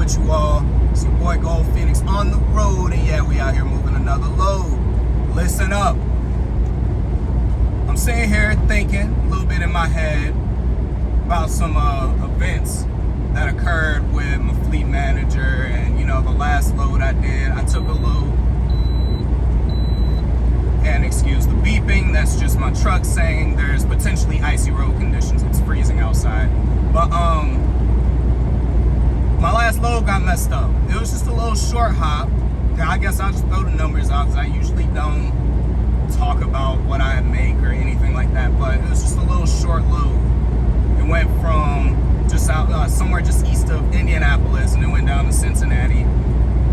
got you all? It's your boy Gold Phoenix on the road, and yeah, we out here moving another load. Listen up. I'm sitting here thinking a little bit in my head about some events that occurred with my fleet manager, and the last load I did, I took a load, and excuse the beeping, that's just my truck saying there's potentially icy road conditions. It's freezing outside. But my last load got messed up. It was just a little short hop. I guess I'll just throw the numbers out because I usually don't talk about what I make or anything like that, but it was just a little short load. It went from just out somewhere just east of Indianapolis, and it went down to Cincinnati.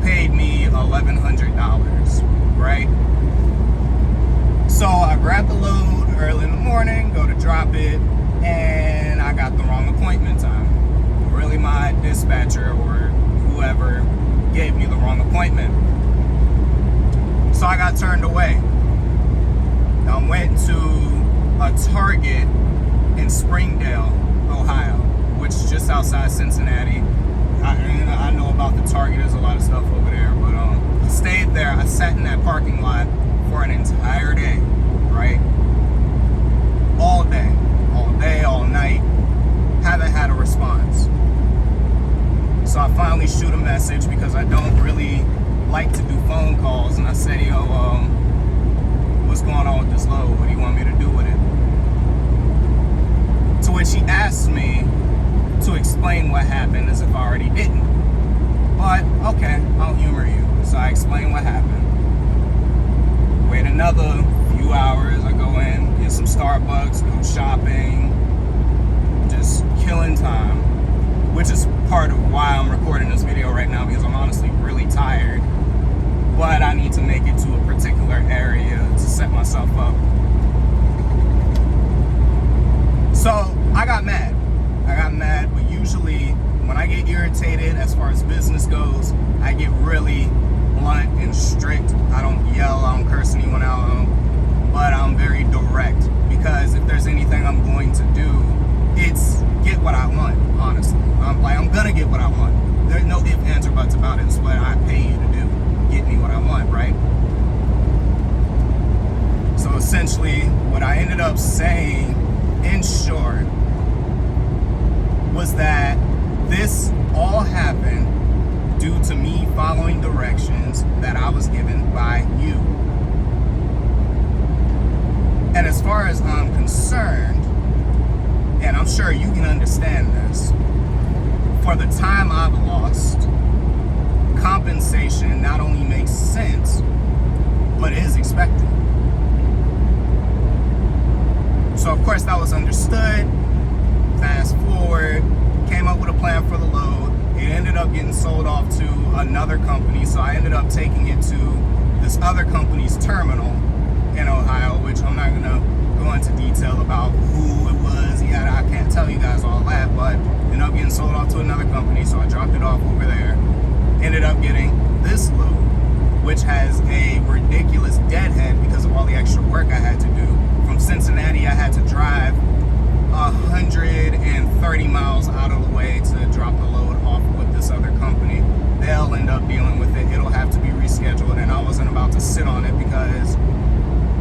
Paid me $1,100, right? So I grabbed the load early in the morning, go to drop it, and I got the wrong appointment time. Really, my dispatcher or whoever gave me the wrong appointment. So I got turned away. I went to a Target in Springdale, Ohio, which is just outside Cincinnati. I know about the Target, there's a lot of stuff over there, but I stayed there. I sat in that parking lot for an entire day, right? All day, all night. Haven't had a response. So I finally shoot a message because I don't really like to do phone calls, and I said, yo, what's going on with this load? What do you want me to do with it? To which he asked me to explain what happened as if I already didn't. But okay, I'll humor you. So I explained what happened. Wait another few hours, I go in, get some Starbucks, go shopping, just killing time, which is part of why I'm recording this video right now, because I'm honestly really tired, but I need to make it to a particular area to set myself up. So I got mad, but usually when I get irritated as far as business goes, I get really blunt and strict. I don't yell, I don't curse anyone out, but I'm very direct, because if there's anything I'm going to do, it's get what I want, honestly. I'm gonna get what I want. There's no ifs, ands, or buts about it. It's what I pay you to do. Get me what I want, right? So essentially, what I ended up saying, in short, was that this all happened due to me following directions that I was given by you. And as far as I'm concerned, and I'm sure you can understand this, for the time I've lost, compensation not only makes sense, but is expected. So of course that was understood. Fast forward, came up with a plan for the load. It ended up getting sold off to another company, so I ended up taking it to this other company's terminal in Ohio, which I'm not gonna go into detail about who it was. I can't tell you guys all that, but ended up getting sold off to another company, so I dropped it off over there. Ended up getting this load, which has a ridiculous deadhead because of all the extra work I had to do. From Cincinnati, I had to drive 130 miles out of the way to drop the load off with this other company. They'll end up dealing with it. It'll have to be rescheduled, and I wasn't about to sit on it because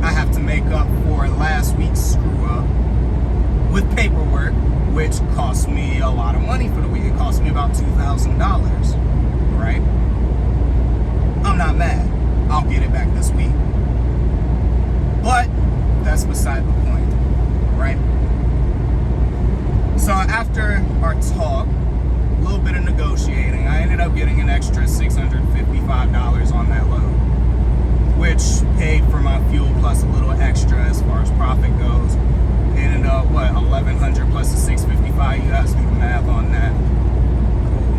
I have to make up for last week's screw up with paperwork, which cost me a lot of money for the week. It cost me about $2,000, right? I'm not mad. I'll get it back this week. But that's beside the point, right? So after our talk, a little bit of negotiating, I ended up getting an extra $655 on that load, which paid for my fuel plus a little extra as far as profit goes. It ended up, what, $1,100 plus the $655. You guys do the math on that. Cool.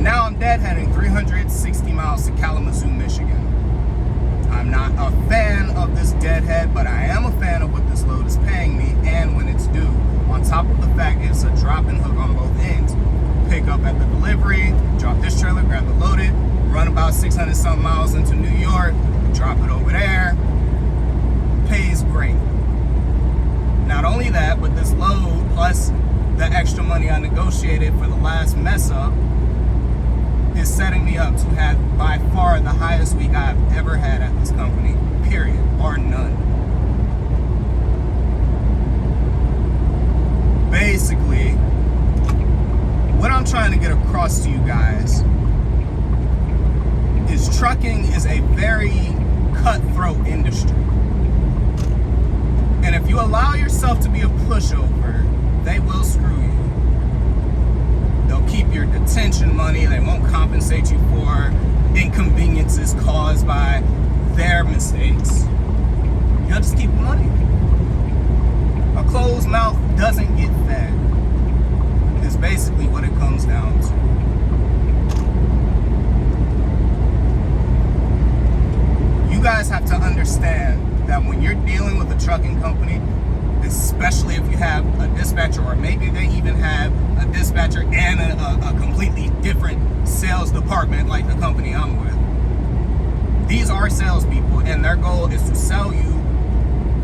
Now I'm deadheading 360 miles to Kalamazoo, Michigan. I'm not a fan of this deadhead, but I am a fan of what this load is paying me and when it's due. On top of the fact it's a drop-in hook on both ends. Pick up at the delivery, drop this trailer, grab it loaded, run about 600 some miles into New York, drop it over there. Pays extra money I negotiated for the last mess up is setting me up to have by far the highest week I've ever had at this company, period, or none. Basically, what I'm trying to get across to you guys is trucking is a very cutthroat industry. And if you allow yourself to be a pushover, they will screw you. They'll keep your detention money. They won't compensate you for inconveniences caused by their mistakes. You'll just keep the money. A closed mouth doesn't get fed, is basically what it comes down to. You guys have to understand that when you're dealing with a trucking company, especially if you have a dispatcher, or maybe they even have a dispatcher and a completely different sales department like the company I'm with. These are salespeople, and their goal is to sell you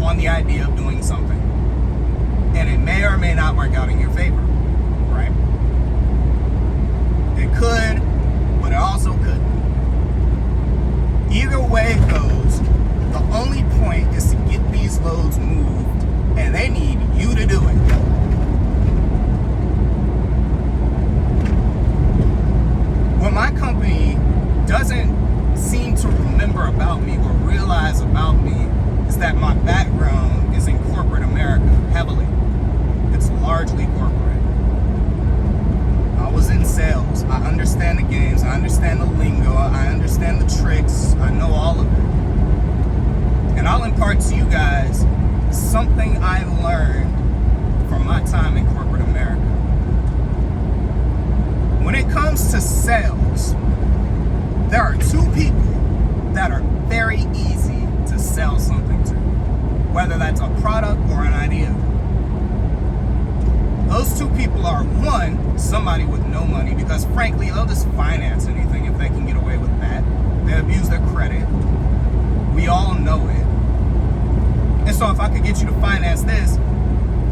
on the idea of doing something. And it may or may not work out in your favor, right? It could, but it also couldn't. Either way it goes, the only point is to get these loads moved, and they need you to do it. What my company doesn't seem to remember about me or realize about me is that my background is in corporate America, heavily. It's largely corporate. I was in sales. I understand the games. I understand the lingo. I understand the tricks. I know all of it. And I'll impart to you guys something I learned from my time in corporate America. When it comes to sales, there are two people that are very easy to sell something to, whether that's a product or an idea. Those two people are, one, somebody with no money, because frankly, they'll just finance anything if they can get away with that. They abuse their credit. We all know it. And so if I could get you to finance this,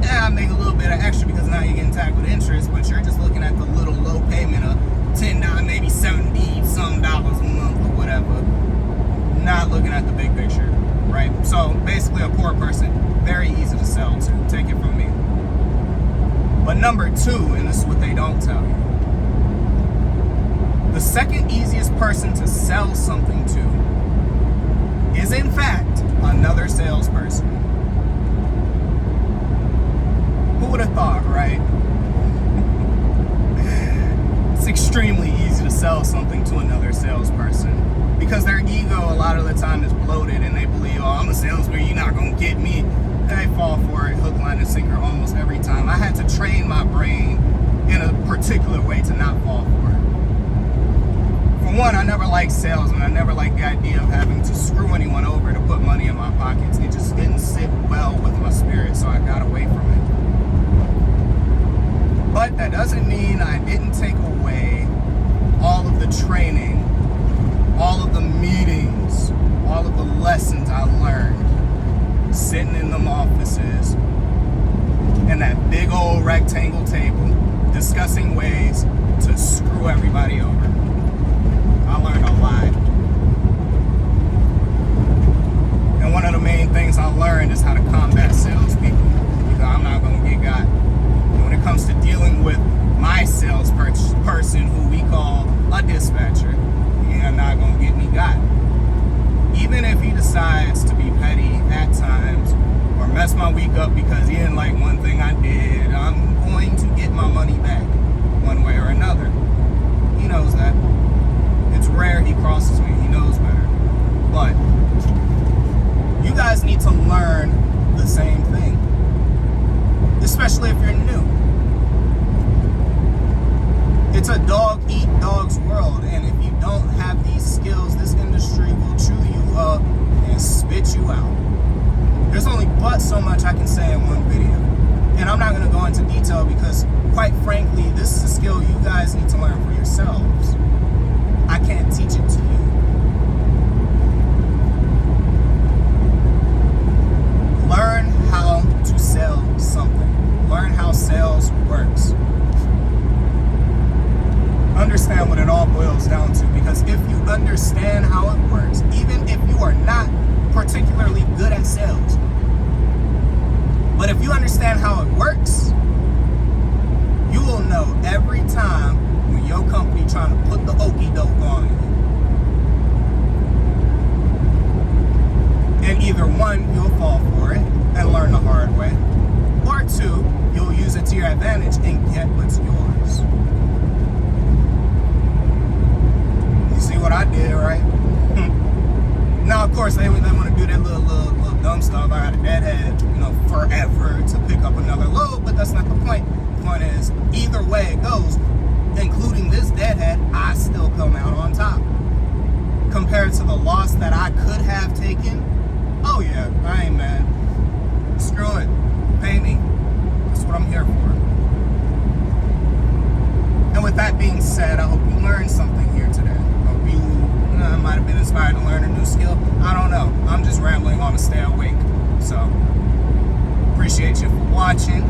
I make a little bit of extra because now you're getting tagged with interest, but you're just looking at the little low payment of $10, maybe $70-some a month or whatever. Not looking at the big picture, right? So basically a poor person, very easy to sell to. Take it from me. But number two, and this is what they don't tell you, the second easiest person to sell something to is in fact another salesperson. Who would have thought, right? It's extremely easy to sell something to another salesperson because their ego a lot of the time is bloated and they believe, oh, I'm a salesman, you're not gonna get me. They fall for it, hook, line, and sinker almost every time. I had to train my brain in a particular way to not fall for it. For one, I never liked sales, and I never liked the idea of having to screw anyone over to put money in my pockets. It just didn't sit well with my spirit, so I got away from it. But that doesn't mean I didn't take away all of the training, all of the meetings, all of the lessons I learned sitting in them offices and that big old rectangle table discussing ways to screw everybody over. I learned a lot. And one of the main things I learned is how to combat salespeople, because I'm not going to get got. And when it comes to dealing with my salesperson, who we call a dispatcher, you're not going to get me got. Even if he decides to be petty at times or mess my week up because he didn't like one thing I did, I'm going to get my money back one way or another. He knows that. It's rare he crosses me. He knows better. But you guys need to learn the same thing, especially if you're new. It's a dog-eat-dog's world, and if you don't have these skills, this industry will chew you up and spit you out. There's only but so much I can say in one video. And I'm not going to go into detail because, quite frankly, this is a skill you guys need to learn for yourselves. I can't teach it to you. Learn how to sell something. Learn how sales works. advantage and get what's yours. You see what I did, right? Now, of course, they want to do that little dumb stuff. I got a deadhead, forever to pick up another load, but that's not the point. The point is, either way it goes, including this deadhead, I still come out on top. Compared to the loss that I could have taken, oh yeah, I ain't mad. Screw it. Pay me. That's what I'm here for. And with that being said, I hope you learned something here today. I hope you might have been inspired to learn a new skill. I don't know. I'm just rambling on to stay awake. So, appreciate you for watching.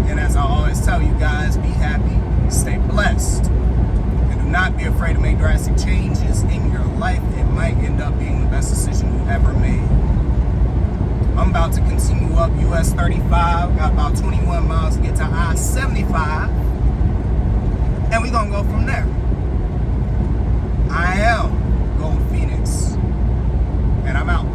And as I always tell you guys, be happy, stay blessed. And do not be afraid to make drastic changes in your life. It might end up being the best decision you ever made. I'm about to continue up US 35. Got about 21 miles to get to I-75. And we're going to go from there. I am Gold Phoenix. And I'm out.